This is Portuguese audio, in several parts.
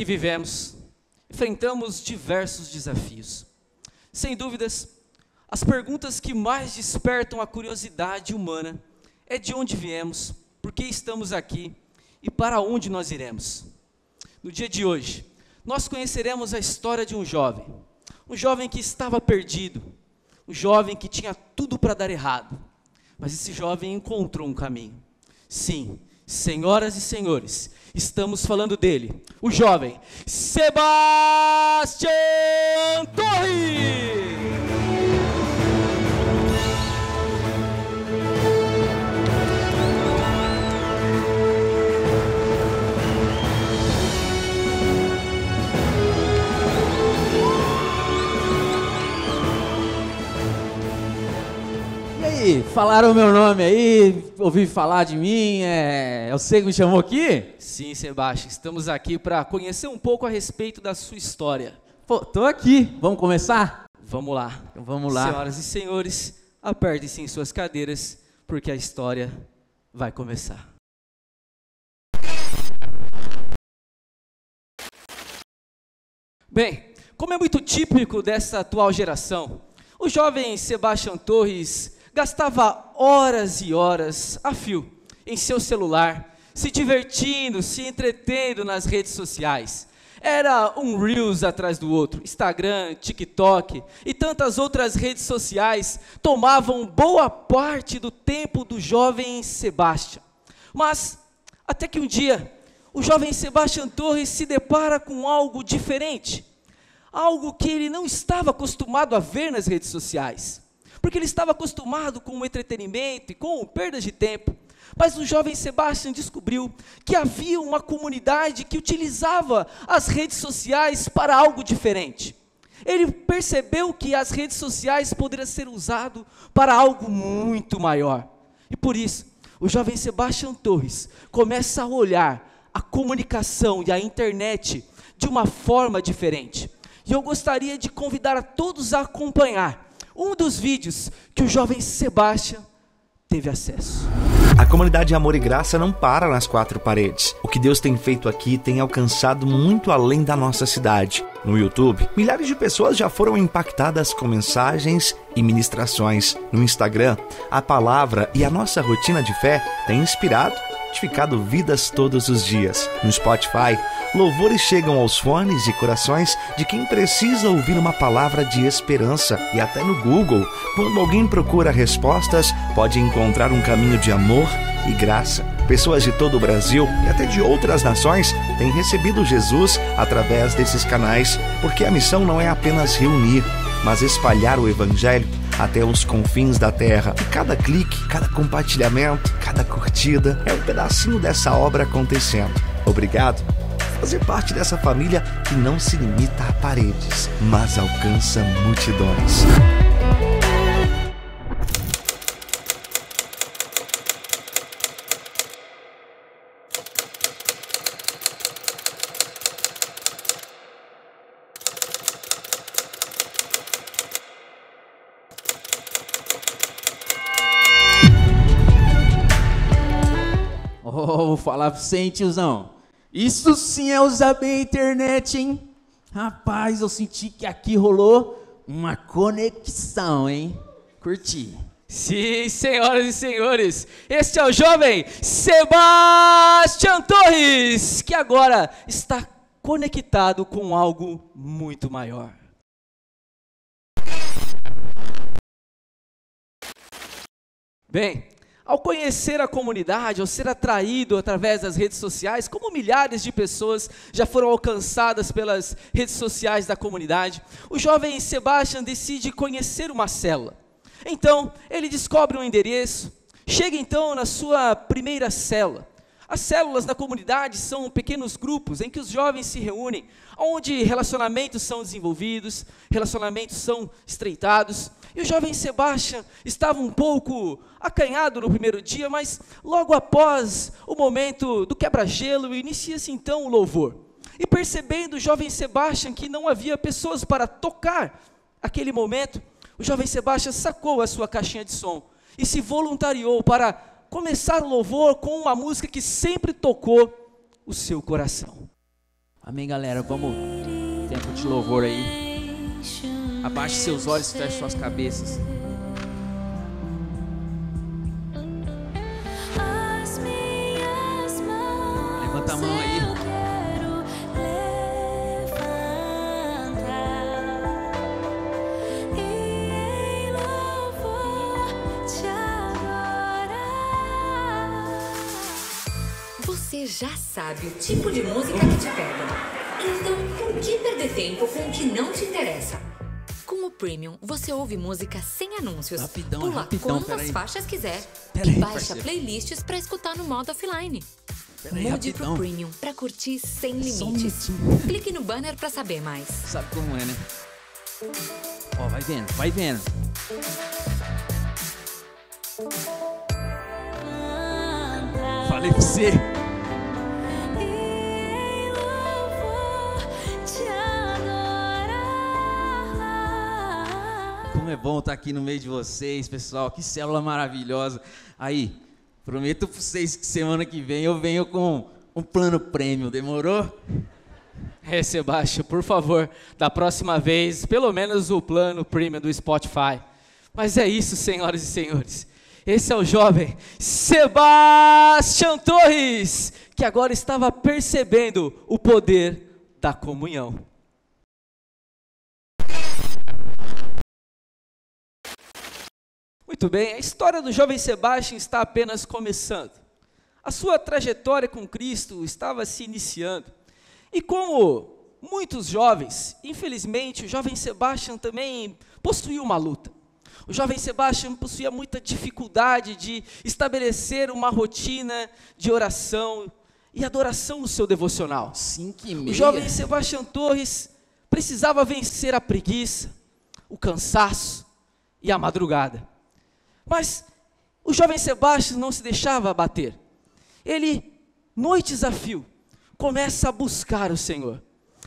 que vivemos, enfrentamos diversos desafios. Sem dúvidas, as perguntas que mais despertam a curiosidade humana é de onde viemos, por que estamos aqui e para onde nós iremos. No dia de hoje, nós conheceremos a história de um jovem que estava perdido, um jovem que tinha tudo para dar errado, mas esse jovem encontrou um caminho. Sim, senhoras e senhores, estamos falando dele, o jovem Sebastião Torres! Falaram o meu nome aí, ouvi falar de mim, é você que me chamou aqui? Sim, Sebastião, estamos aqui para conhecer um pouco a respeito da sua história. Pô, tô aqui, vamos começar? Vamos lá. Então vamos lá. Senhoras e senhores, apertem-se em suas cadeiras, porque a história vai começar. Bem, como é muito típico dessa atual geração, o jovem Sebastião Torres gastava horas e horas a fio em seu celular, se divertindo, se entretendo nas redes sociais. Era um Reels atrás do outro, Instagram, TikTok e tantas outras redes sociais tomavam boa parte do tempo do jovem Sebastião. Mas, até que um dia, o jovem Sebastião Torres se depara com algo diferente, algo que ele não estava acostumado a ver nas redes sociais, porque ele estava acostumado com o entretenimento e com perdas de tempo. Mas o jovem Sebastião descobriu que havia uma comunidade que utilizava as redes sociais para algo diferente. Ele percebeu que as redes sociais poderiam ser usadas para algo muito maior. E por isso, o jovem Sebastião Torres começa a olhar a comunicação e a internet de uma forma diferente. E eu gostaria de convidar a todos a acompanhar um dos vídeos que o jovem Sebastião teve acesso. A comunidade Amor e Graça não para nas quatro paredes. O que Deus tem feito aqui tem alcançado muito além da nossa cidade. No YouTube, milhares de pessoas já foram impactadas com mensagens e ministrações. No Instagram, a palavra e a nossa rotina de fé têm inspirado, edificado vidas todos os dias. No Spotify, louvores chegam aos fones e corações de quem precisa ouvir uma palavra de esperança. E até no Google, quando alguém procura respostas, pode encontrar um caminho de amor e graça. Pessoas de todo o Brasil e até de outras nações têm recebido Jesus através desses canais, porque a missão não é apenas reunir, mas espalhar o Evangelho até os confins da terra. E cada clique, cada compartilhamento, cada curtida é um pedacinho dessa obra acontecendo. Obrigado por fazer parte dessa família que não se limita a paredes, mas alcança multidões. Vou falar pra você, hein, tiozão. Isso sim é usar bem a internet, hein? Rapaz, eu senti que aqui rolou uma conexão, hein? Curti. Sim, senhoras e senhores, este é o jovem Sebastião Torres, que agora está conectado com algo muito maior. Bem, ao conhecer a comunidade, ao ser atraído através das redes sociais, como milhares de pessoas já foram alcançadas pelas redes sociais da comunidade, o jovem Sebastião decide conhecer uma célula. Então, ele descobre um endereço, chega então na sua primeira célula. As células da comunidade são pequenos grupos em que os jovens se reúnem, onde relacionamentos são desenvolvidos, relacionamentos são estreitados. E o jovem Sebastião estava um pouco acanhado no primeiro dia, mas logo após o momento do quebra-gelo, inicia-se então o louvor. E percebendo o jovem Sebastião que não havia pessoas para tocar aquele momento, o jovem Sebastião sacou a sua caixinha de som e se voluntariou para começar o louvor com uma música que sempre tocou o seu coração. Amém, galera? Vamos, tempo de louvor aí. Abaixe seus olhos, feche suas cabeças. Levanta a mão aí. Você já sabe o tipo de música que te pega. Então, por que perder tempo com o que não te interessa? Com o Premium, você ouve música sem anúncios, pula quantas faixas quiser e baixa playlists para escutar no modo offline. Mude pro Premium para curtir sem limites. Clique no banner para saber mais. Sabe como é, né? Ó, vai vendo, vai vendo. Falei pra você. Como é bom estar aqui no meio de vocês, pessoal. Que célula maravilhosa. Aí, prometo pra vocês que semana que vem eu venho com um plano prêmio. Demorou? Sebastião, por favor, da próxima vez, pelo menos o plano premium do Spotify. Mas é isso, senhoras e senhores. Esse é o jovem Sebastião Torres, que agora estava percebendo o poder da comunhão. Muito bem, a história do jovem Sebastião está apenas começando. A sua trajetória com Cristo estava se iniciando. E como muitos jovens, infelizmente, o jovem Sebastião também possuía uma luta. O jovem Sebastião possuía muita dificuldade de estabelecer uma rotina de oração e adoração no seu devocional. 5h30. O jovem Sebastião Torres precisava vencer a preguiça, o cansaço e a madrugada. Mas o jovem Sebastião não se deixava abater. Ele, noites a fio, começa a buscar o Senhor.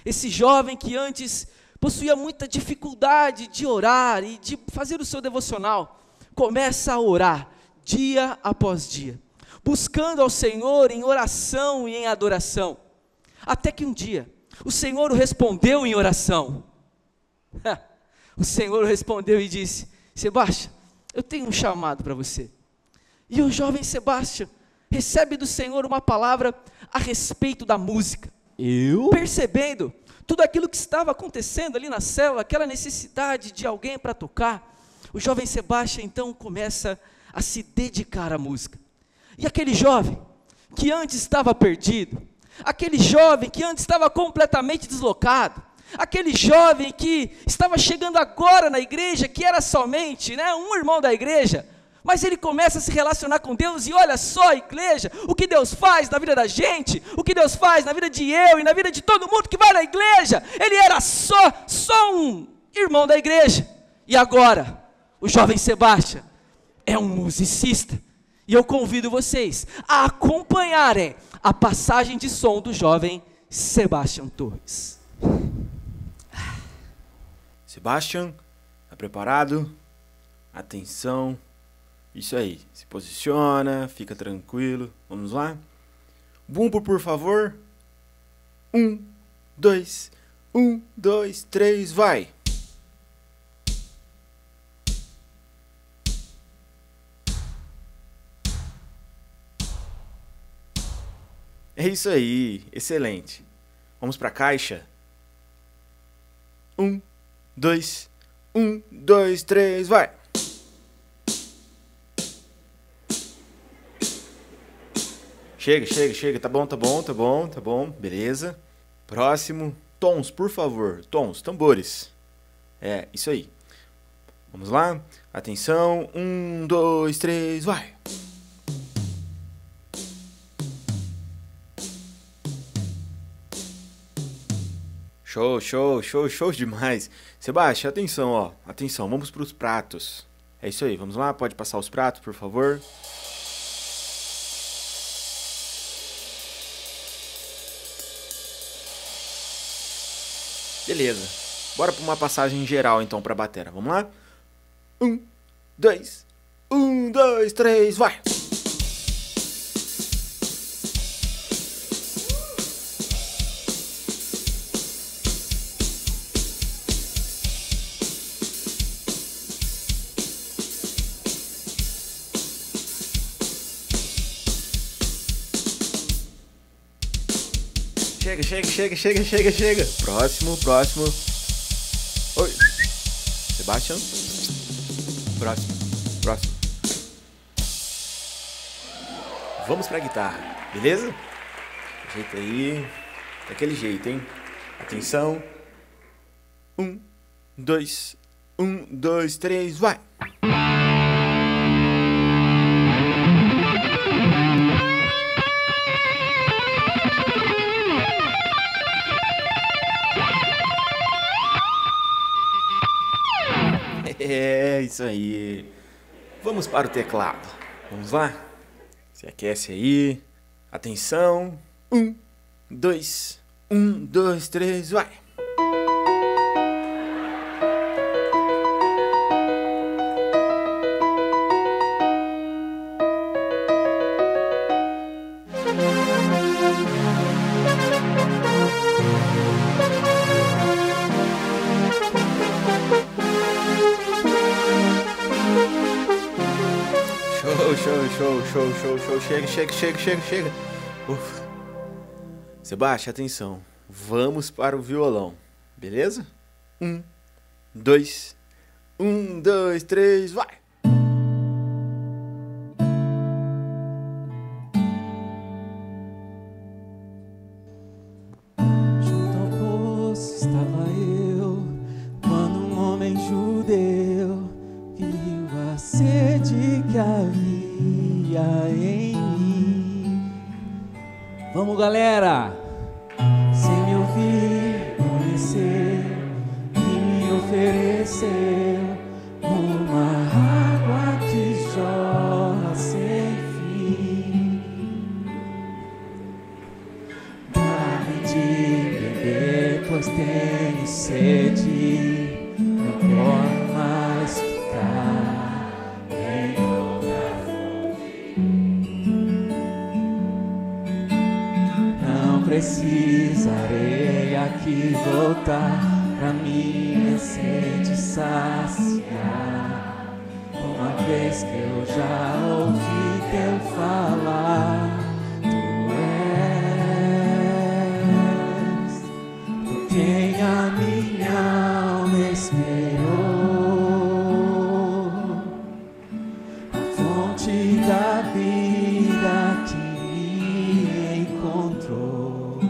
Esse jovem que antes possuía muita dificuldade de orar e de fazer o seu devocional, começa a orar dia após dia, buscando ao Senhor em oração e em adoração. Até que um dia, o Senhor o respondeu em oração. O Senhor o respondeu e disse: Sebastião, eu tenho um chamado para você. E o jovem Sebastião recebe do Senhor uma palavra a respeito da música. Percebendo tudo aquilo que estava acontecendo ali na célula, aquela necessidade de alguém para tocar, o jovem Sebastião então começa a se dedicar à música. E aquele jovem que antes estava perdido, aquele jovem que antes estava completamente deslocado, aquele jovem que estava chegando agora na igreja, que era somente um irmão da igreja, mas ele começa a se relacionar com Deus e olha só, igreja, o que Deus faz na vida da gente, o que Deus faz na vida de eu e na vida de todo mundo que vai na igreja. Ele era só um irmão da igreja, e agora o jovem Sebastião é um musicista. E eu convido vocês a acompanharem a passagem de som do jovem Sebastião Torres. Sebastião, tá preparado? Atenção, isso aí, se posiciona, fica tranquilo, vamos lá? Bumbo, por favor. 1, 2, 1, 2, 3, vai! É isso aí, excelente. Vamos pra caixa? 1, 2, 1, 2, 3, vai! Chega, tá bom, beleza. Próximo, tons, por favor, tons, tambores. É, isso aí. Vamos lá, atenção, 1, 2, 3, vai! Show demais. Sebastião, atenção, ó. Atenção, vamos para os pratos. É isso aí, vamos lá, pode passar os pratos, por favor. Beleza. Bora para uma passagem geral, então, para a batera. Vamos lá? 1, 2, 1, 2, 3, vai! Chega. Próximo. Oi. Sebastian. Próximo. Vamos pra guitarra, beleza? Ajeita aí. Daquele jeito, hein? Atenção. 1, 2, 3, vai! É isso aí. Vamos para o teclado. Vamos lá? Se aquece aí. Atenção. 1, 2, 3, vai! Show. Chega. Ufa. Sebastião, atenção. Vamos para o violão. Beleza? 1, 2, 3, vai! Junto ao poço estava eu, quando um homem judeu viu a sede que havia em mim. Vamos, galera! Sem me ouvir, conhecer e me ofereceu uma água que jorra sem fim. Dá-me de beber, pois tenho sede, não posso mais ficar em outra fonte. Não precisarei aqui voltar pra minha sede saciar, uma vez que eu já ouvi teu falar. Tu és por quem a minha alma esperou, a fonte da vida que me encontrou.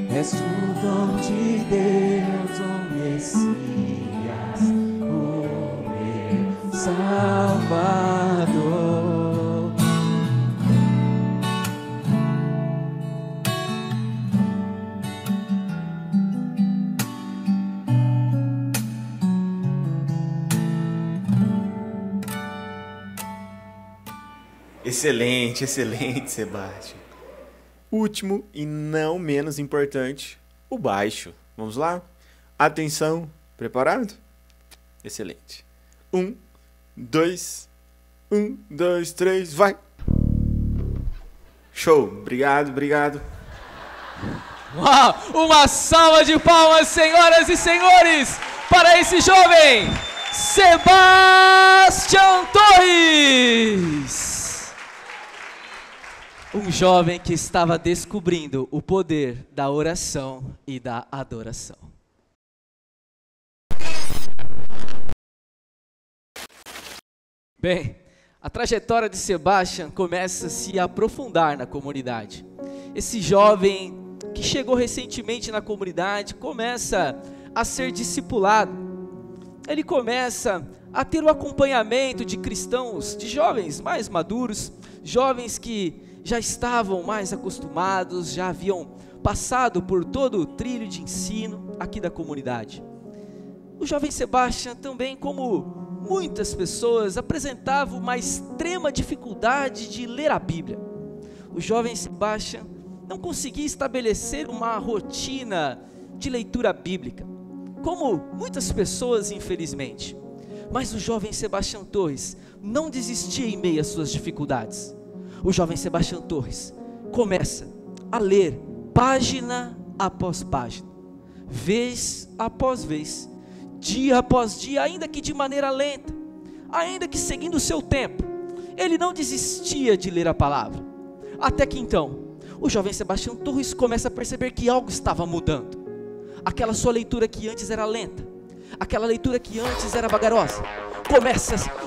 És o dom de Deus, o Messias, o meu Salvador. Excelente, Sebastião. Último e não menos importante, o baixo. Vamos lá? Atenção, preparado? Excelente. 1, 2, 3, vai! Show, obrigado. Uau! Uma salva de palmas, senhoras e senhores, para esse jovem, Sebastian Torres! Um jovem que estava descobrindo o poder da oração e da adoração. Bem, a trajetória de Sebastian começa a se aprofundar na comunidade. Esse jovem que chegou recentemente na comunidade começa a ser discipulado. Ele começa a ter o acompanhamento de cristãos, de jovens mais maduros, jovens que já estavam mais acostumados, já haviam passado por todo o trilho de ensino aqui da comunidade. O jovem Sebastian também, como muitas pessoas, apresentava uma extrema dificuldade de ler a Bíblia. O jovem Sebastian não conseguia estabelecer uma rotina de leitura bíblica, como muitas pessoas, infelizmente. Mas o jovem Sebastian Torres não desistia em meio às suas dificuldades. O jovem Sebastian Torres começa a ler página após página, vez após vez, dia após dia, ainda que de maneira lenta, ainda que seguindo o seu tempo. Ele não desistia de ler a palavra, até que então o jovem Sebastião Torres começa a perceber que algo estava mudando. Aquela sua leitura que antes era lenta, aquela leitura que antes era vagarosa,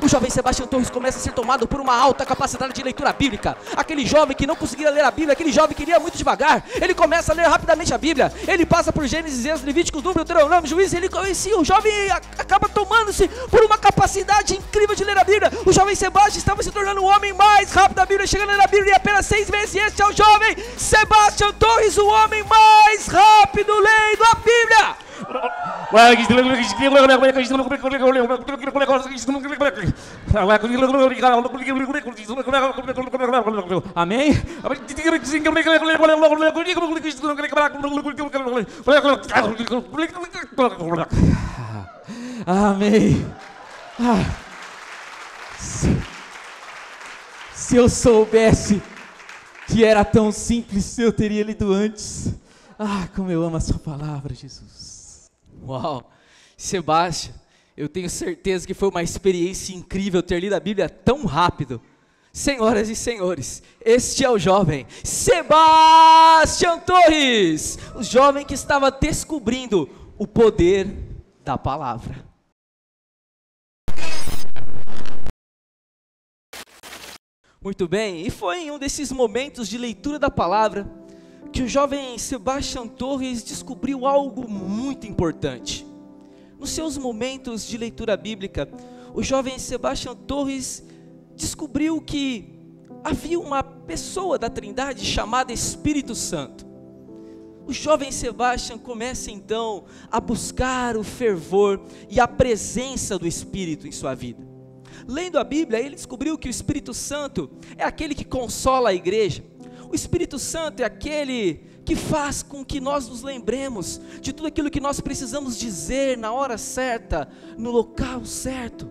o jovem Sebastião Torres começa a ser tomado por uma alta capacidade de leitura bíblica. Aquele jovem que não conseguia ler a Bíblia, aquele jovem que lia muito devagar, ele começa a ler rapidamente a Bíblia. Ele passa por Gênesis, Êxodo, Levíticos, Número, Deuteronômio, Juízes. O jovem acaba tomando-se por uma capacidade incrível de ler a Bíblia. O jovem Sebastião estava se tornando o homem mais rápido da Bíblia, chegando na Bíblia em apenas 6 meses. E este é o jovem Sebastião Torres, o homem mais rápido lendo a Bíblia. Amém? Amém. Se eu soubesse que era tão simples, eu teria lido antes. Como eu amo a sua palavra, Jesus. Uau, Sebastião, eu tenho certeza que foi uma experiência incrível ter lido a Bíblia tão rápido. Senhoras e senhores, este é o jovem Sebastião Torres, o jovem que estava descobrindo o poder da palavra. Muito bem, e foi em um desses momentos de leitura da palavra que o jovem Sebastião Torres descobriu algo muito importante. Nos seus momentos de leitura bíblica, o jovem Sebastião Torres descobriu que havia uma pessoa da Trindade chamada Espírito Santo. O jovem Sebastião começa então a buscar o fervor e a presença do Espírito em sua vida. Lendo a Bíblia, ele descobriu que o Espírito Santo é aquele que consola a igreja. O Espírito Santo é aquele que faz com que nós nos lembremos de tudo aquilo que nós precisamos dizer na hora certa, no local certo.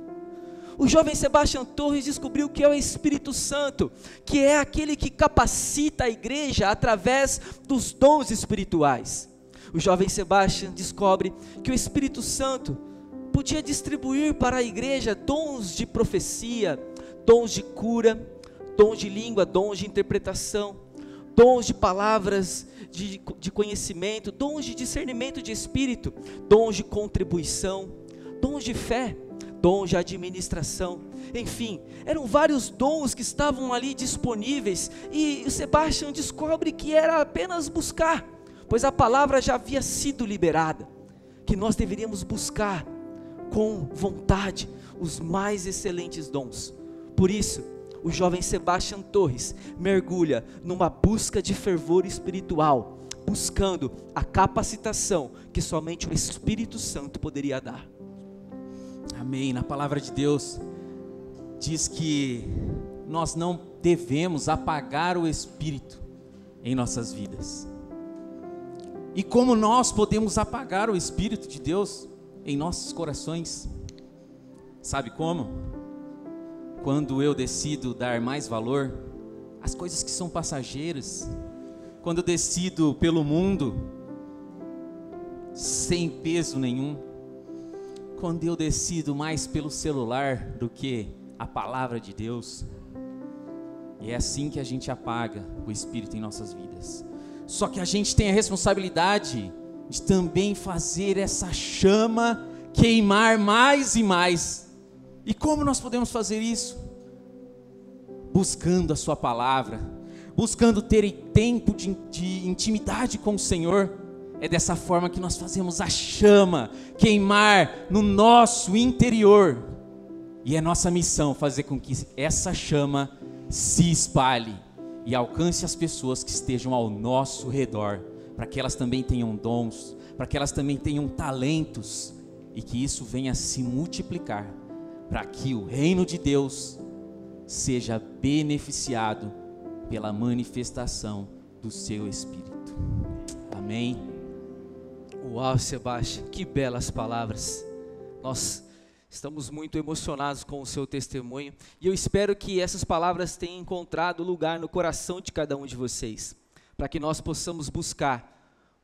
O jovem Sebastião Torres descobriu que é o Espírito Santo, que é aquele que capacita a igreja através dos dons espirituais. O jovem Sebastião descobre que o Espírito Santo podia distribuir para a igreja dons de profecia, dons de cura, dons de língua, dons de interpretação, dons de palavras de conhecimento, dons de discernimento de espírito, dons de contribuição, dons de fé, dons de administração. Enfim, eram vários dons que estavam ali disponíveis, e o Sebastião descobre que era apenas buscar, pois a palavra já havia sido liberada, que nós deveríamos buscar com vontade os mais excelentes dons. Por isso, o jovem Sebastião Torres mergulha numa busca de fervor espiritual, buscando a capacitação que somente o Espírito Santo poderia dar. Amém. Na palavra de Deus diz que nós não devemos apagar o Espírito em nossas vidas. E como nós podemos apagar o Espírito de Deus em nossos corações? Sabe como? Quando eu decido dar mais valor às coisas que são passageiras, quando eu decido pelo mundo sem peso nenhum, quando eu decido mais pelo celular do que a palavra de Deus, e é assim que a gente apaga o Espírito em nossas vidas. Só que a gente tem a responsabilidade de também fazer essa chama queimar mais e mais. E como nós podemos fazer isso? Buscando a sua palavra, buscando ter tempo de intimidade com o Senhor. É dessa forma que nós fazemos a chama queimar no nosso interior. E é nossa missão fazer com que essa chama se espalhe e alcance as pessoas que estejam ao nosso redor, para que elas também tenham dons, para que elas também tenham talentos, e que isso venha se multiplicar, para que o reino de Deus seja beneficiado pela manifestação do seu Espírito. Amém. Uau, Sebastião, que belas palavras. Nós estamos muito emocionados com o seu testemunho, e eu espero que essas palavras tenham encontrado lugar no coração de cada um de vocês, para que nós possamos buscar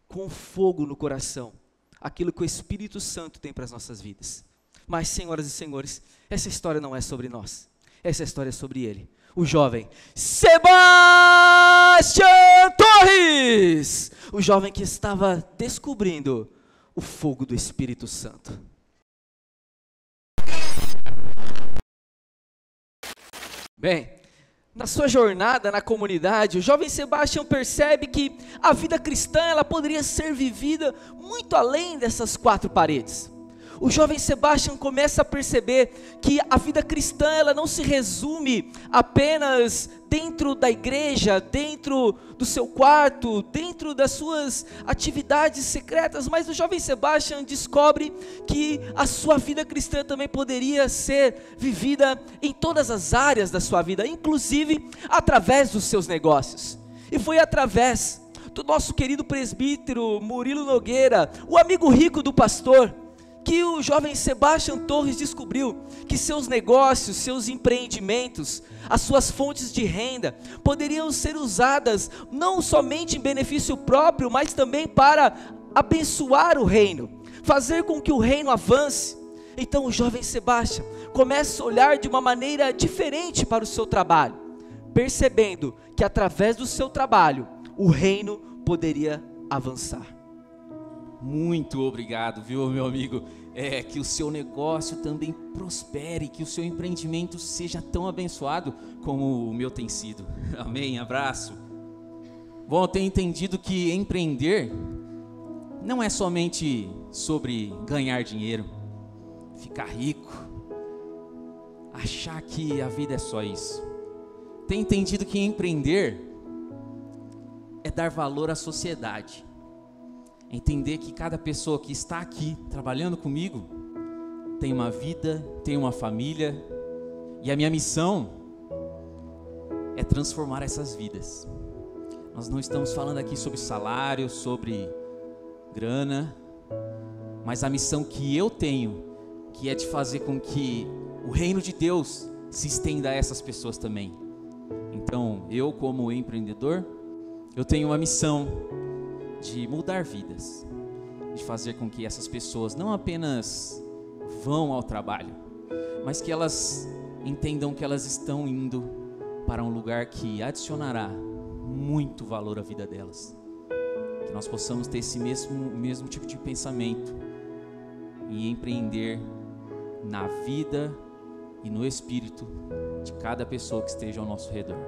com fogo no coração aquilo que o Espírito Santo tem para as nossas vidas. Mas, senhoras e senhores, essa história não é sobre nós, essa história é sobre ele, o jovem Sebastião Torres. Torres, o jovem que estava descobrindo o fogo do Espírito Santo. Bem, na sua jornada na comunidade, o jovem Sebastião percebe que a vida cristã ela poderia ser vivida muito além dessas quatro paredes. O jovem Sebastião começa a perceber que a vida cristã ela não se resume apenas dentro da igreja, dentro do seu quarto, dentro das suas atividades secretas, mas o jovem Sebastião descobre que a sua vida cristã também poderia ser vivida em todas as áreas da sua vida, inclusive através dos seus negócios. E foi através do nosso querido presbítero Murilo Nogueira, o amigo rico do pastor, que o jovem Sebastião Torres descobriu que seus negócios, seus empreendimentos, as suas fontes de renda poderiam ser usadas não somente em benefício próprio, mas também para abençoar o reino, fazer com que o reino avance. Então o jovem Sebastião começa a olhar de uma maneira diferente para o seu trabalho, percebendo que através do seu trabalho o reino poderia avançar. Muito obrigado, viu, meu amigo? Que o seu negócio também prospere, que o seu empreendimento seja tão abençoado como o meu tem sido. Amém, abraço. Bom, eu tenho entendido que empreender não é somente sobre ganhar dinheiro, ficar rico, achar que a vida é só isso. Tenho entendido que empreender é dar valor à sociedade. Entender que cada pessoa que está aqui trabalhando comigo tem uma vida, tem uma família, e a minha missão é transformar essas vidas. Nós não estamos falando aqui sobre salário, sobre grana, mas a missão que eu tenho, que é de fazer com que o reino de Deus se estenda a essas pessoas também. Então, eu como empreendedor, eu tenho uma missão de mudar vidas, de fazer com que essas pessoas não apenas vão ao trabalho, mas que elas entendam que elas estão indo para um lugar que adicionará muito valor à vida delas. Que nós possamos ter esse mesmo tipo de pensamento e empreender na vida e no espírito de cada pessoa que esteja ao nosso redor.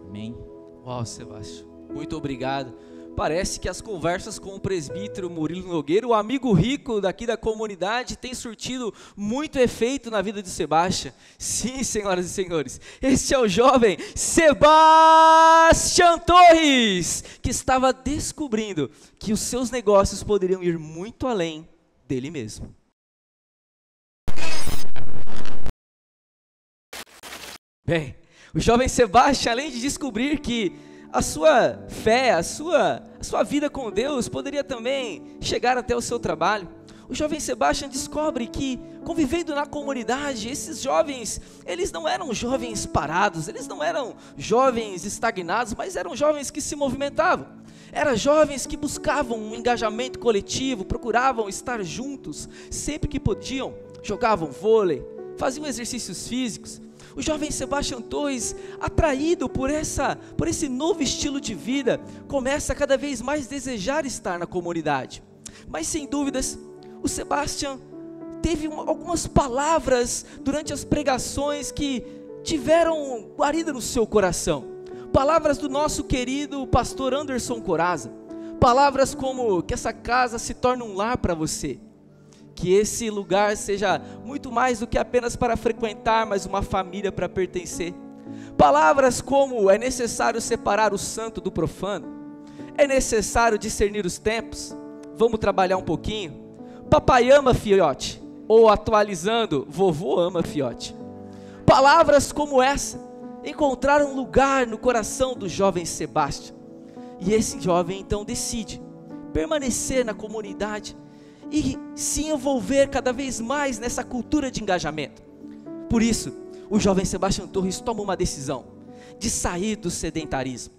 Amém? Uau, Sebastião, muito obrigado. Parece que as conversas com o presbítero Murilo Nogueira, o amigo rico daqui da comunidade, tem surtido muito efeito na vida de Sebastião. Sim, senhoras e senhores, este é o jovem Sebastião Torres, que estava descobrindo que os seus negócios poderiam ir muito além dele mesmo. Bem, o jovem Sebastião, além de descobrir que a sua fé, a sua vida com Deus poderia também chegar até o seu trabalho, o jovem Sebastião descobre que, convivendo na comunidade, esses jovens, eles não eram jovens parados, eles não eram jovens estagnados, mas eram jovens que se movimentavam. Eram jovens que buscavam um engajamento coletivo, procuravam estar juntos sempre que podiam, jogavam vôlei, faziam exercícios físicos. O jovem Sebastião Torres, atraído por esse novo estilo de vida, começa a cada vez mais desejar estar na comunidade. Mas sem dúvidas, o Sebastião teve algumas palavras durante as pregações que tiveram guarida no seu coração. Palavras do nosso querido pastor Anderson Coraza. Palavras como que essa casa se torne um lar para você. Que esse lugar seja muito mais do que apenas para frequentar, mas uma família para pertencer. Palavras como: é necessário separar o santo do profano, é necessário discernir os tempos, vamos trabalhar um pouquinho, papai ama fiote, ou atualizando, vovô ama fiote. Palavras como essa encontraram lugar no coração do jovem Sebastião, e esse jovem então decide permanecer na comunidade e se envolver cada vez mais nessa cultura de engajamento. Por isso, o jovem Sebastião Torres toma uma decisão de sair do sedentarismo.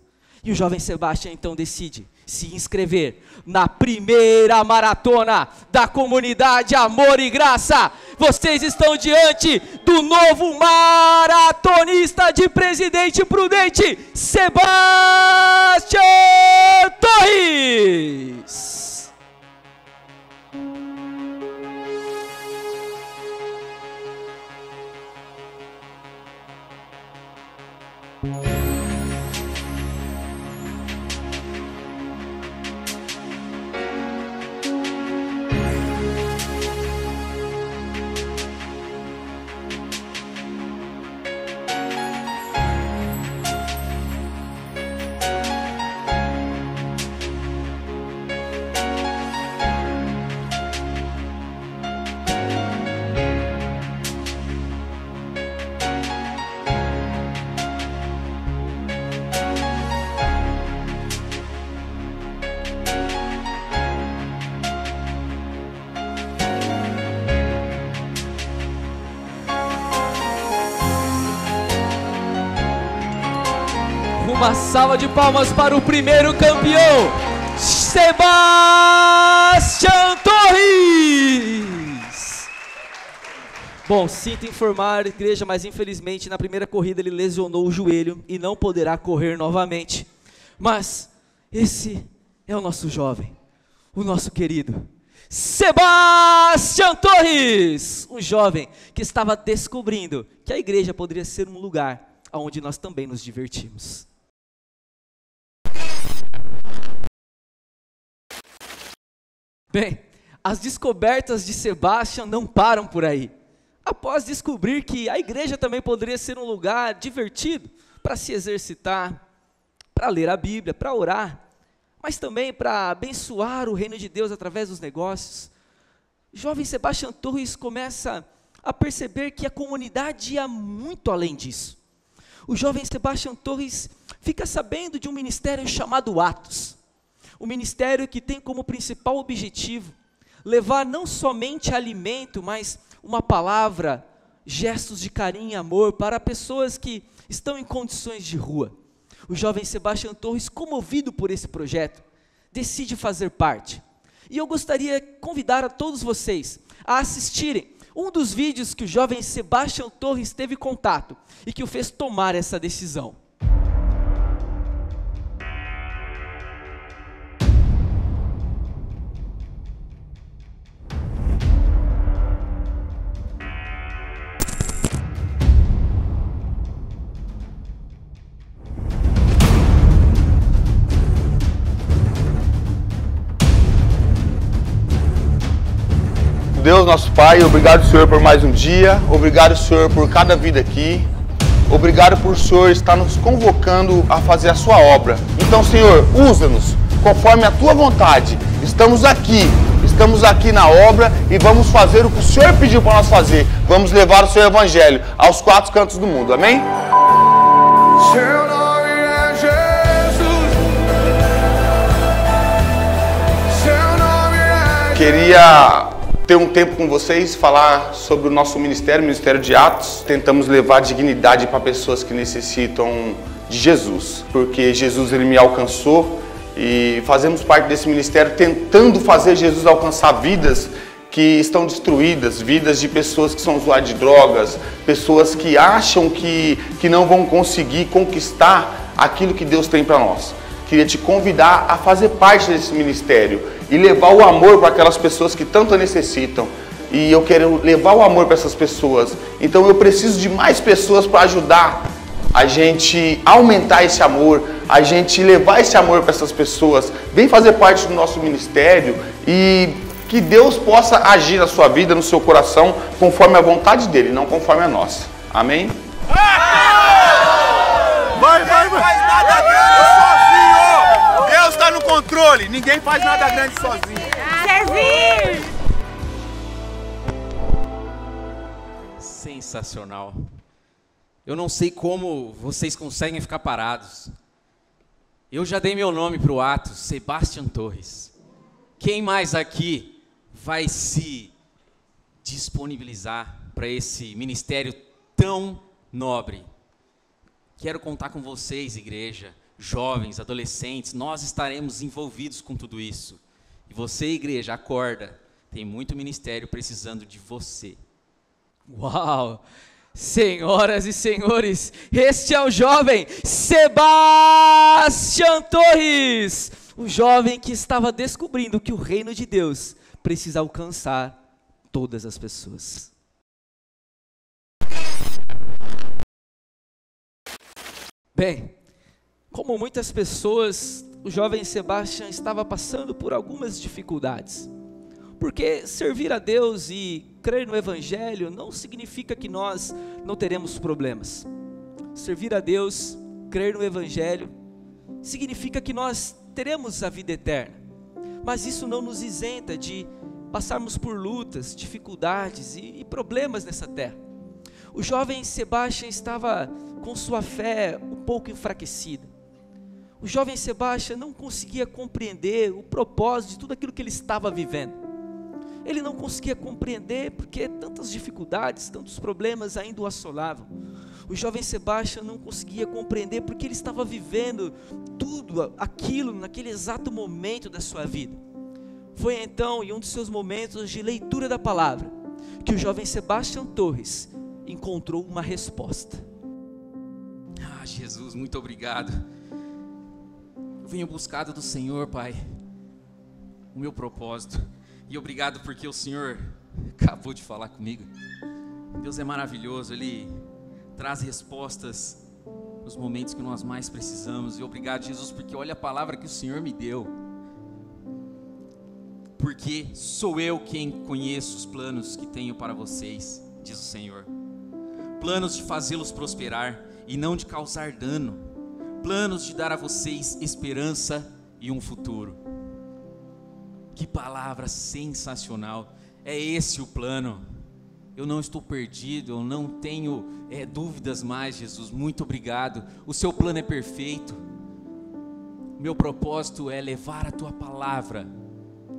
E o jovem Sebastião então decide se inscrever na primeira maratona da comunidade Amor e Graça. Vocês estão diante do novo maratonista de Presidente Prudente, Sebastião Sebastião Torres. Uma salva de palmas para o primeiro campeão, Sebastião Torres. Bom, sinto informar, igreja, mas infelizmente na primeira corrida ele lesionou o joelho e não poderá correr novamente. Mas esse é o nosso jovem, o nosso querido Sebastião Torres, um jovem que estava descobrindo que a igreja poderia ser um lugar onde nós também nos divertimos. Bem, as descobertas de Sebastião não param por aí. Após descobrir que a igreja também poderia ser um lugar divertido para se exercitar, para ler a Bíblia, para orar, mas também para abençoar o reino de Deus através dos negócios, o jovem Sebastião Torres começa a perceber que a comunidade ia muito além disso. O jovem Sebastião Torres fica sabendo de um ministério chamado Atos. Um ministério que tem como principal objetivo levar não somente alimento, mas uma palavra, gestos de carinho e amor para pessoas que estão em condições de rua. O jovem Sebastião Torres, comovido por esse projeto, decide fazer parte. E eu gostaria de convidar a todos vocês a assistirem um dos vídeos que o jovem Sebastião Torres teve contato e que o fez tomar essa decisão. Deus, nosso Pai, obrigado, Senhor, por mais um dia. Obrigado, Senhor, por cada vida aqui. Obrigado por o Senhor estar nos convocando a fazer a sua obra. Então, Senhor, usa-nos conforme a tua vontade. Estamos aqui na obra e vamos fazer o que o Senhor pediu para nós fazer. Vamos levar o seu evangelho aos quatro cantos do mundo. Amém? Seu nome é Jesus. Seu nome é... Queria ter um tempo com vocês, falar sobre o nosso ministério, o Ministério de Atos. Tentamos levar dignidade para pessoas que necessitam de Jesus, porque Jesus ele me alcançou e fazemos parte desse ministério tentando fazer Jesus alcançar vidas que estão destruídas, vidas de pessoas que são usuárias de drogas, pessoas que acham que não vão conseguir conquistar aquilo que Deus tem para nós. Queria te convidar a fazer parte desse ministério e levar o amor para aquelas pessoas que tanto necessitam. E eu quero levar o amor para essas pessoas. Então eu preciso de mais pessoas para ajudar a gente aumentar esse amor, a gente levar esse amor para essas pessoas. Vem fazer parte do nosso ministério e que Deus possa agir na sua vida, no seu coração, conforme a vontade dele, não conforme a nossa. Amém? Vai! Deus está no controle, ninguém faz nada grande sozinho. Servir! Sensacional. Eu não sei como vocês conseguem ficar parados. Eu já dei meu nome para o Atos, Sebastião Torres. Quem mais aqui vai se disponibilizar para esse ministério tão nobre? Quero contar com vocês, igreja, jovens, adolescentes, nós estaremos envolvidos com tudo isso. E você, igreja, acorda, tem muito ministério precisando de você. Uau! Senhoras e senhores, este é o jovem Sebastião Torres, o jovem que estava descobrindo que o reino de Deus precisa alcançar todas as pessoas. Bem, como muitas pessoas, o jovem Sebastião estava passando por algumas dificuldades. Porque servir a Deus e crer no Evangelho não significa que nós não teremos problemas. Servir a Deus, crer no Evangelho, significa que nós teremos a vida eterna. Mas isso não nos isenta de passarmos por lutas, dificuldades e problemas nessa terra. O jovem Sebastião estava com sua fé um pouco enfraquecida. O jovem Sebastião não conseguia compreender o propósito de tudo aquilo que ele estava vivendo. Ele não conseguia compreender porque tantas dificuldades, tantos problemas ainda o assolavam. O jovem Sebastião não conseguia compreender porque ele estava vivendo tudo aquilo naquele exato momento da sua vida. Foi então, em um dos seus momentos de leitura da palavra, que o jovem Sebastião Torres encontrou uma resposta. Ah, Jesus, muito obrigado. Eu venho buscado do Senhor, Pai, o meu propósito. E obrigado porque o Senhor acabou de falar comigo. Deus é maravilhoso, Ele traz respostas nos momentos que nós mais precisamos. E obrigado, Jesus, porque olha a palavra que o Senhor me deu. Porque sou eu quem conheço os planos que tenho para vocês, diz o Senhor. Planos de fazê-los prosperar e não de causar dano. Planos de dar a vocês esperança e um futuro. Que palavra sensacional, é esse o plano. Eu não estou perdido, eu não tenho dúvidas mais, Jesus, muito obrigado. O seu plano é perfeito. Meu propósito é levar a tua palavra,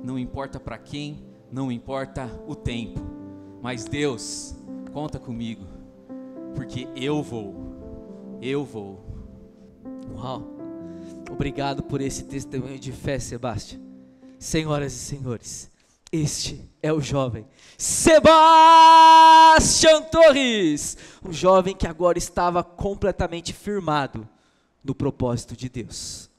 não importa para quem, não importa o tempo, mas Deus, conta comigo, porque eu vou. Uau, obrigado por esse testemunho de fé, Sebastião. Senhoras e senhores, este é o jovem Sebastião Torres, um jovem que agora estava completamente firmado no propósito de Deus.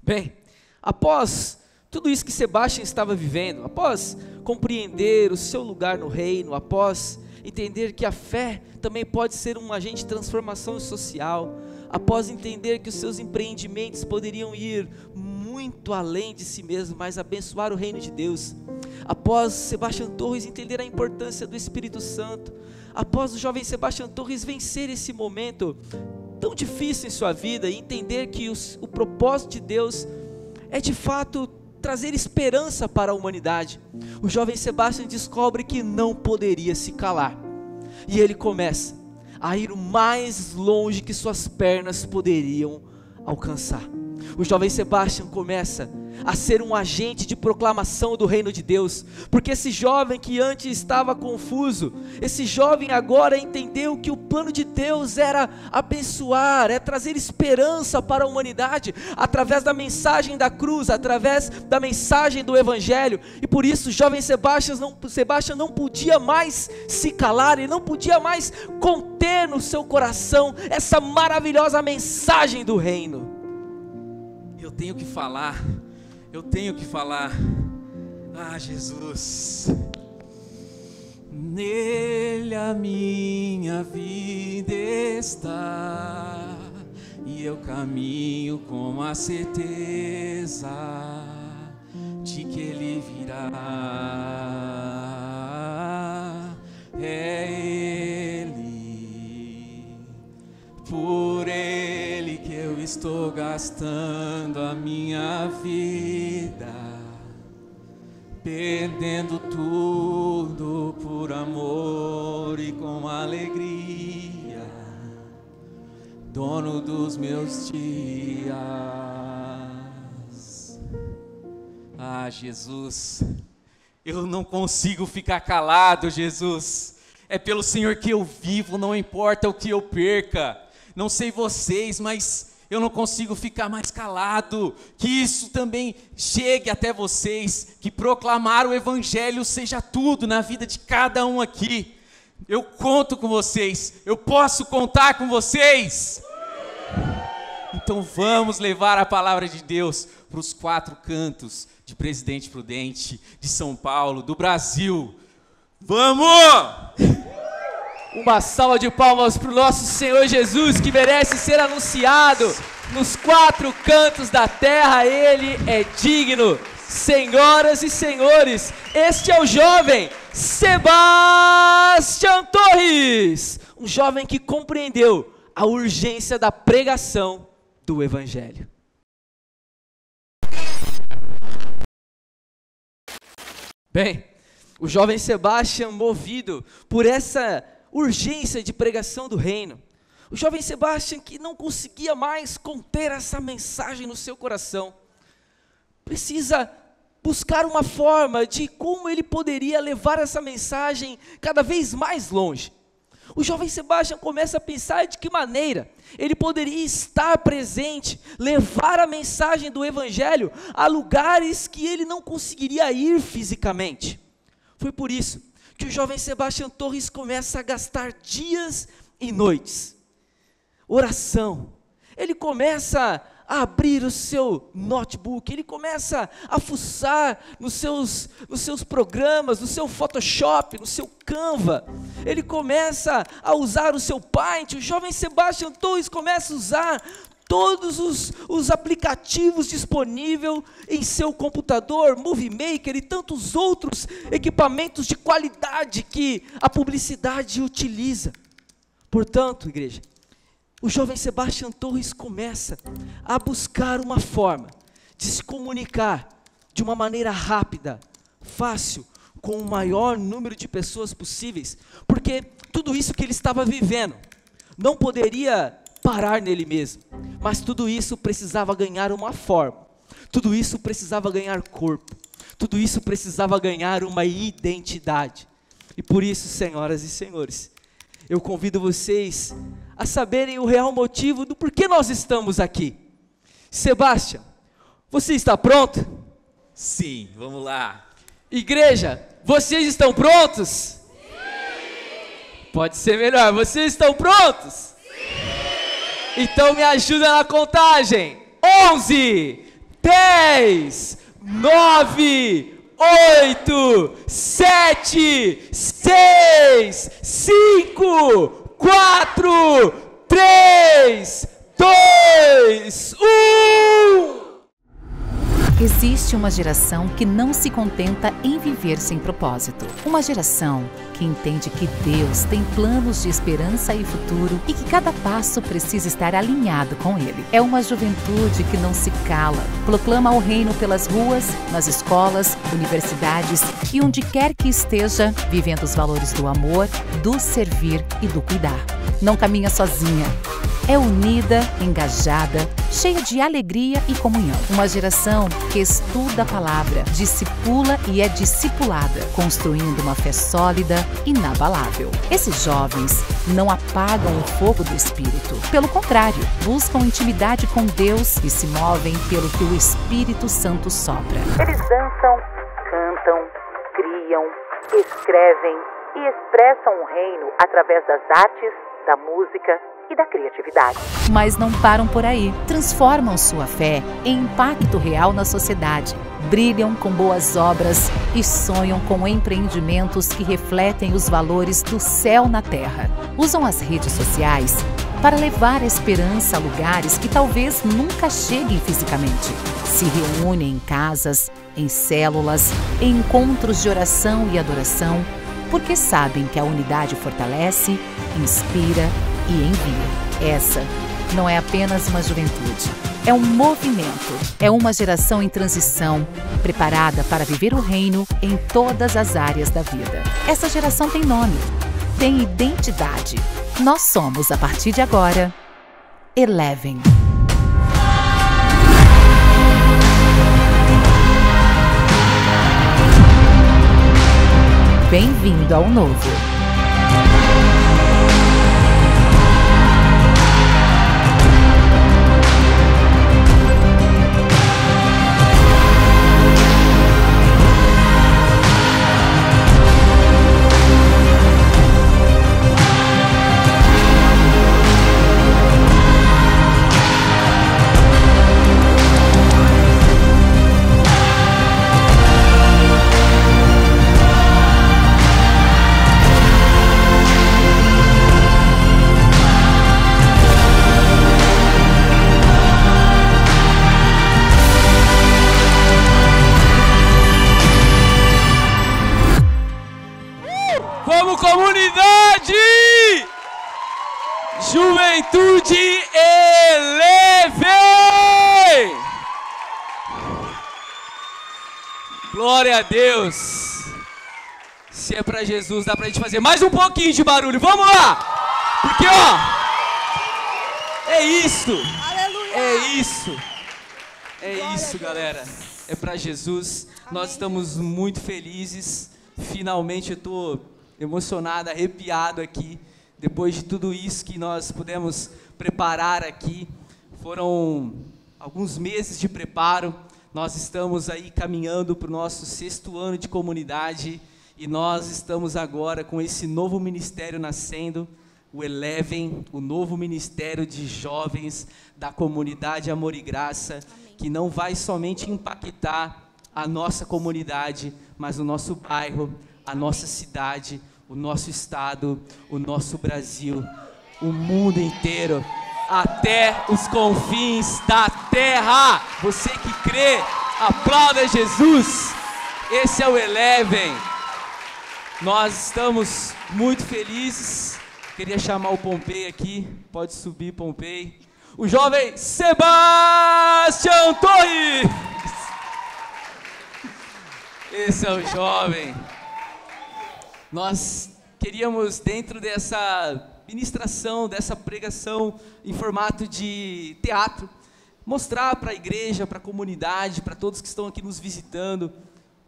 Bem, após tudo isso que Sebastião estava vivendo, após compreender o seu lugar no reino, após entender que a fé também pode ser um agente de transformação social, após entender que os seus empreendimentos poderiam ir muito além de si mesmo, mas abençoar o reino de Deus, após Sebastião Torres entender a importância do Espírito Santo, após o jovem Sebastião Torres vencer esse momento tão difícil em sua vida e entender que o propósito de Deus é de fato trazer esperança para a humanidade, o jovem Sebastião descobre que não poderia se calar, e ele começa a ir o mais longe que suas pernas poderiam alcançar. O jovem Sebastião começa a ser um agente de proclamação do reino de Deus, porque esse jovem que antes estava confuso, esse jovem agora entendeu que o plano de Deus era abençoar, é trazer esperança para a humanidade, através da mensagem da cruz, através da mensagem do Evangelho, e por isso o jovem Sebastião não podia mais se calar, ele não podia mais conter no seu coração essa maravilhosa mensagem do reino. Eu tenho que falar. Ah, Jesus, nele a minha vida está, e eu caminho com a certeza de que ele virá. É ele, por ele que eu estou gastando a minha vida, perdendo tudo por amor e com alegria, dono dos meus dias. Ah, Jesus, eu não consigo ficar calado, Jesus. É pelo Senhor que eu vivo, não importa o que eu perca. Não sei vocês, mas eu não consigo ficar mais calado. Que isso também chegue até vocês, que proclamar o evangelho seja tudo na vida de cada um aqui. Eu conto com vocês, eu posso contar com vocês. Então vamos levar a palavra de Deus para os 4 cantos de Presidente Prudente, de São Paulo, do Brasil. Vamos! Uma salva de palmas para o nosso Senhor Jesus, que merece ser anunciado nos 4 cantos da terra. Ele é digno. Senhoras e senhores, este é o jovem Sebastião Torres, um jovem que compreendeu a urgência da pregação do Evangelho. Bem, o jovem Sebastião, movido por essa urgência de pregação do reino, o jovem Sebastião que não conseguia mais conter essa mensagem no seu coração, precisa buscar uma forma de como ele poderia levar essa mensagem cada vez mais longe. O jovem Sebastião começa a pensar de que maneira ele poderia estar presente, levar a mensagem do Evangelho a lugares que ele não conseguiria ir fisicamente. Foi por isso que o jovem Sebastião Torres começa a gastar dias e noites. Oração. Ele começa a abrir o seu notebook, ele começa a fuçar nos seus programas, no seu Photoshop, no seu Canva, ele começa a usar o seu Paint. O jovem Sebastião Torres começa a usar todos os aplicativos disponíveis em seu computador, Movie Maker e tantos outros equipamentos de qualidade que a publicidade utiliza. Portanto, igreja, o jovem Sebastião Torres começa a buscar uma forma de se comunicar de uma maneira rápida, fácil, com o maior número de pessoas possíveis, porque tudo isso que ele estava vivendo não poderia parar nele mesmo, mas tudo isso precisava ganhar uma forma, tudo isso precisava ganhar corpo, tudo isso precisava ganhar uma identidade. E por isso, senhoras e senhores, eu convido vocês a saberem o real motivo do porquê nós estamos aqui. Sebastião, você está pronto? Sim, vamos lá. Igreja, vocês estão prontos? Sim! Pode ser melhor, vocês estão prontos? Sim! Então me ajuda na contagem. 11, 10, 9, 8, 7, 6, 5, 4, 3, 2, 1. Existe uma geração que não se contenta em viver sem propósito. Uma geração que entende que Deus tem planos de esperança e futuro e que cada passo precisa estar alinhado com Ele. É uma juventude que não se cala, proclama o reino pelas ruas, nas escolas, universidades e onde quer que esteja, vivendo os valores do amor, do servir e do cuidar. Não caminha sozinha. É unida, engajada, cheia de alegria e comunhão. Uma geração que estuda a palavra, discipula e é discipulada, construindo uma fé sólida, inabalável. Esses jovens não apagam o fogo do Espírito. Pelo contrário, buscam intimidade com Deus e se movem pelo que o Espírito Santo sopra. Eles dançam, cantam, criam, escrevem e expressam o reino através das artes, da música e da criatividade. Mas não param por aí. Transformam sua fé em impacto real na sociedade. Brilham com boas obras e sonham com empreendimentos que refletem os valores do céu na terra. Usam as redes sociais para levar a esperança a lugares que talvez nunca cheguem fisicamente. Se reúnem em casas, em células, em encontros de oração e adoração, porque sabem que a unidade fortalece, inspira e envia. Essa não é apenas uma juventude, é um movimento, é uma geração em transição, preparada para viver o reino em todas as áreas da vida. Essa geração tem nome, tem identidade. Nós somos, a partir de agora, Eleven. Bem-vindo ao novo. Vamos, comunidade! Juventude Eleve! Glória a Deus! Se é pra Jesus, dá pra gente fazer mais um pouquinho de barulho. Vamos lá! Porque, ó, é isso! Aleluia! É isso! É isso, galera. É pra Jesus. Nós estamos muito felizes. Finalmente eu tô emocionado, arrepiado aqui. Depois de tudo isso que nós pudemos preparar aqui. Foram alguns meses de preparo. Nós estamos aí caminhando para o nosso 6º ano de comunidade. E nós estamos agora com esse novo ministério nascendo. O Eleven, o novo ministério de jovens da comunidade Amor e Graça. Amém. Que não vai somente impactar a nossa comunidade, mas o nosso bairro, a nossa cidade, o nosso estado, o nosso Brasil, o mundo inteiro, até os confins da terra. Você que crê, aplauda Jesus. Esse é o Eleven. Nós estamos muito felizes. Queria chamar o Pompei aqui. Pode subir, Pompei. O jovem Sebastião Torres. Esse é o jovem. Nós queríamos, dentro dessa ministração, dessa pregação em formato de teatro, mostrar para a igreja, para a comunidade, para todos que estão aqui nos visitando,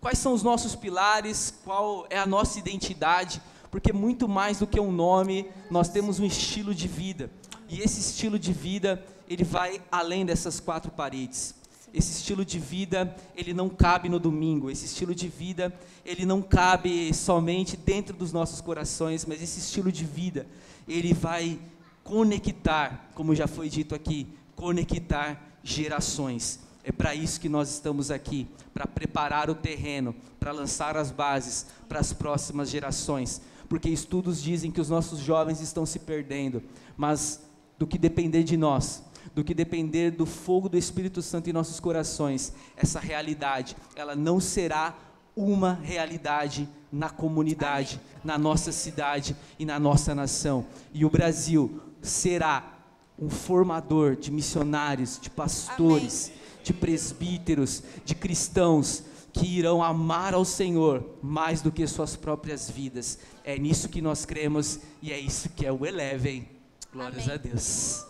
quais são os nossos pilares, qual é a nossa identidade, porque muito mais do que um nome, nós temos um estilo de vida. E esse estilo de vida, ele vai além dessas 4 paredes. Esse estilo de vida, ele não cabe no domingo. Esse estilo de vida, ele não cabe somente dentro dos nossos corações, mas esse estilo de vida, ele vai conectar, como já foi dito aqui, conectar gerações. É para isso que nós estamos aqui, para preparar o terreno, para lançar as bases para as próximas gerações. Porque estudos dizem que os nossos jovens estão se perdendo, mas do que depender de nós, do que depender do fogo do Espírito Santo em nossos corações, essa realidade, ela não será uma realidade na comunidade, na nossa cidade e na nossa nação. E o Brasil será um formador de missionários, de pastores, de presbíteros, de cristãos que irão amar ao Senhor mais do que suas próprias vidas. É nisso que nós cremos e é isso que é o Eleven. Glórias a Deus.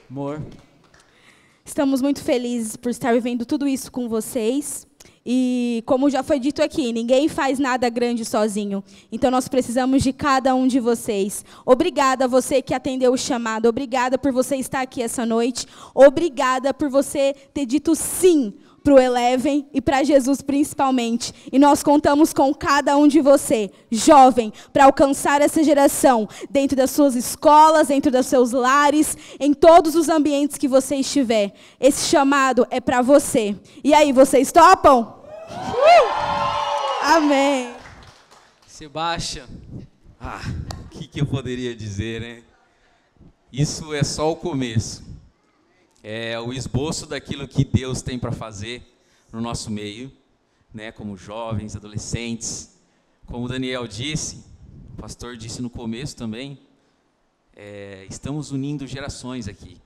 Amor. Estamos muito felizes por estar vivendo tudo isso com vocês. E como já foi dito aqui, ninguém faz nada grande sozinho. Então nós precisamos de cada um de vocês. Obrigada a você que atendeu o chamado. Obrigada por você estar aqui essa noite. Obrigada por você ter dito sim para o Eleven e para Jesus principalmente. E nós contamos com cada um de você, jovem, para alcançar essa geração dentro das suas escolas, dentro dos seus lares, em todos os ambientes que você estiver. Esse chamado é para você. E aí, vocês topam? Amém. Sebastião, o que eu poderia dizer, né? Isso é só o começo. É o esboço daquilo que Deus tem para fazer no nosso meio, né? Como jovens, adolescentes. Como o Daniel disse, o pastor disse no começo também, estamos unindo gerações aqui.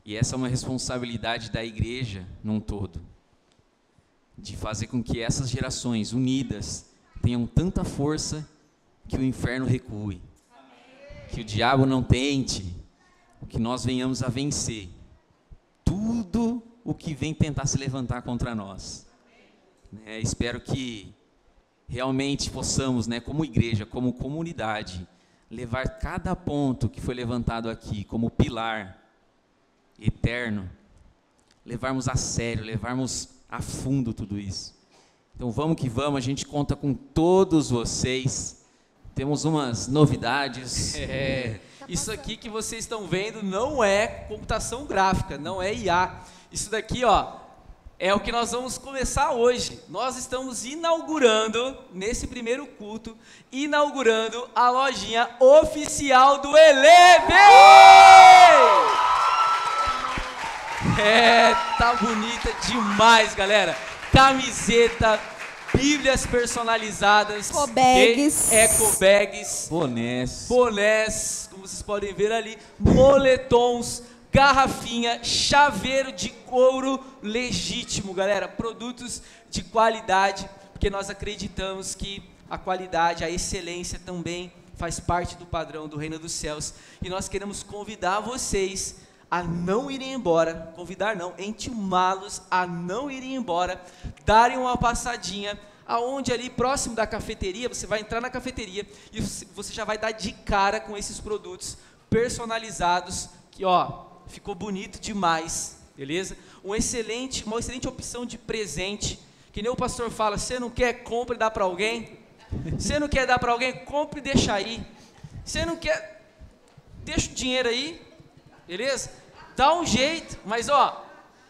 E essa é uma responsabilidade da igreja num todo, de fazer com que essas gerações unidas tenham tanta força que o inferno recue, que o diabo não tente, que nós venhamos a vencer tudo o que vem tentar se levantar contra nós. Espero que realmente possamos, como igreja, como comunidade, levar cada ponto que foi levantado aqui como pilar eterno, levarmos a sério, levarmos a fundo tudo isso. Então vamos que vamos, a gente conta com todos vocês. Temos umas novidades. Isso aqui que vocês estão vendo não é computação gráfica, não é IA. Isso daqui, é o que nós vamos começar hoje. Nós estamos inaugurando, nesse primeiro culto, inaugurando a lojinha oficial do Eleven! Tá bonita demais, galera. Camiseta, Bíblias personalizadas. Ecobags. Ecobags. Bonés, como vocês podem ver ali. Moletons, garrafinha, chaveiro de couro legítimo, galera. Produtos de qualidade, porque nós acreditamos que a qualidade, a excelência também faz parte do padrão do Reino dos Céus. E nós queremos convidar vocês a não irem embora, convidar não, intimá-los a não irem embora, darem uma passadinha, aonde ali próximo da cafeteria, você vai entrar na cafeteria e você já vai dar de cara com esses produtos personalizados, que ó, ficou bonito demais, beleza? Uma excelente opção de presente, que nem o pastor fala, você não quer, compra e dá para alguém, você não quer dar para alguém, compra e deixa aí, você não quer, deixa o dinheiro aí, beleza? Dá um jeito, mas ó,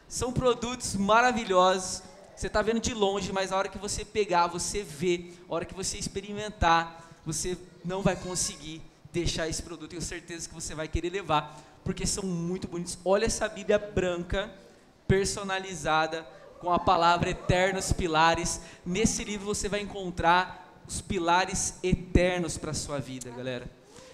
são produtos maravilhosos. Você está vendo de longe, mas a hora que você pegar, você vê, a hora que você experimentar, você não vai conseguir deixar esse produto. Tenho certeza que você vai querer levar, porque são muito bonitos. Olha essa Bíblia branca, personalizada, com a palavra Eternos Pilares. Nesse livro você vai encontrar os pilares eternos para a sua vida, galera.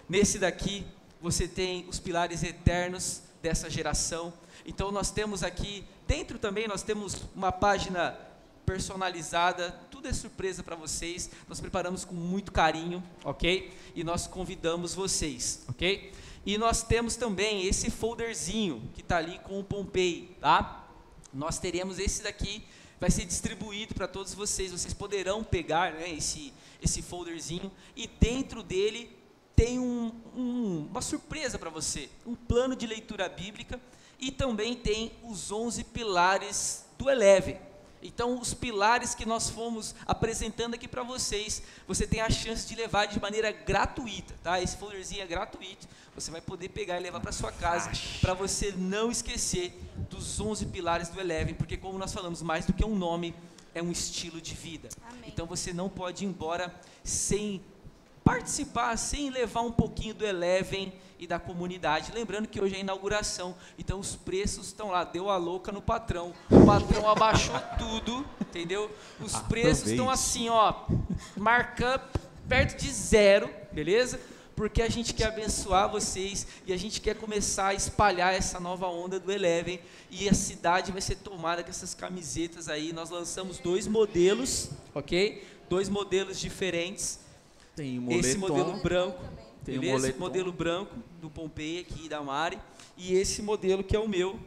Nesse daqui, você tem os pilares eternos dessa geração. Então nós temos aqui, dentro também nós temos uma página personalizada, tudo é surpresa para vocês, nós preparamos com muito carinho, ok? E nós convidamos vocês, ok? E nós temos também esse folderzinho que está ali com o Pompei, tá? Nós teremos esse daqui, vai ser distribuído para todos vocês, vocês poderão pegar, né, esse folderzinho, e dentro dele tem uma surpresa para você, um plano de leitura bíblica, e também tem os 11 pilares do Eleven. Então, os pilares que nós fomos apresentando aqui para vocês, você tem a chance de levar de maneira gratuita, tá? Esse folderzinho é gratuito, você vai poder pegar e levar para sua casa, para você não esquecer dos 11 pilares do Eleven, porque como nós falamos, mais do que um nome, é um estilo de vida. Amém. Então, você não pode ir embora sem participar, sem levar um pouquinho do Eleven e da comunidade. Lembrando que hoje é a inauguração, então os preços estão lá, deu a louca no patrão, o patrão abaixou tudo, entendeu? Os preços estão assim, ó, markup perto de zero, beleza? Porque a gente quer abençoar vocês e a gente quer começar a espalhar essa nova onda do Eleven, e a cidade vai ser tomada com essas camisetas aí. Nós lançamos 2 modelos, ok? 2 modelos diferentes. Tem moletom, esse modelo branco, tem beleza? Esse modelo branco do Pompei aqui, da Mari, e esse modelo que é o meu,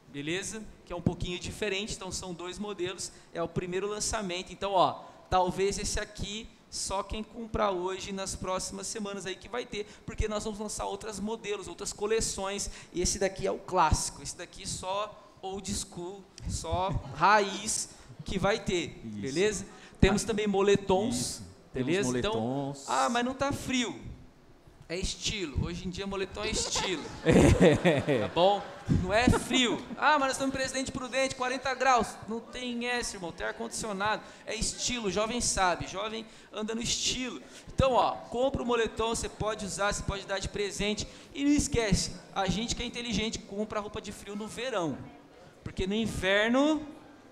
beleza? Que é um pouquinho diferente, então são 2 modelos, é o primeiro lançamento. Então, ó, talvez esse aqui, só quem comprar hoje, nas próximas semanas aí que vai ter, porque nós vamos lançar outros modelos, outras coleções, e esse daqui é o clássico, esse daqui só old school, só raiz que vai ter, isso. Beleza? Temos também moletons, isso. Beleza? Então, mas não tá frio. É estilo. Hoje em dia moletom é estilo. Tá bom? Não é frio. Mas nós estamos em Presidente Prudente, 40 graus. Não tem essa, irmão. Tem ar-condicionado. É estilo. Jovem sabe. Jovem anda no estilo. Então, ó, compra o moletom, você pode usar, você pode dar de presente. E não esquece, a gente que é inteligente compra roupa de frio no verão. Porque no inverno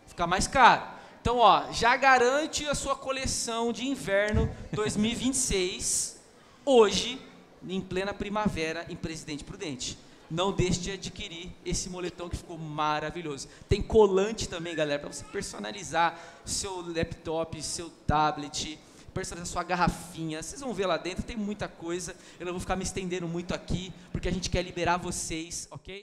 fica mais caro. Então, ó, já garante a sua coleção de inverno 2026, hoje, em plena primavera, em Presidente Prudente. Não deixe de adquirir esse moletom que ficou maravilhoso. Tem colante também, galera, para você personalizar seu laptop, seu tablet, personalizar sua garrafinha. Vocês vão ver lá dentro, tem muita coisa. Eu não vou ficar me estendendo muito aqui, porque a gente quer liberar vocês, ok?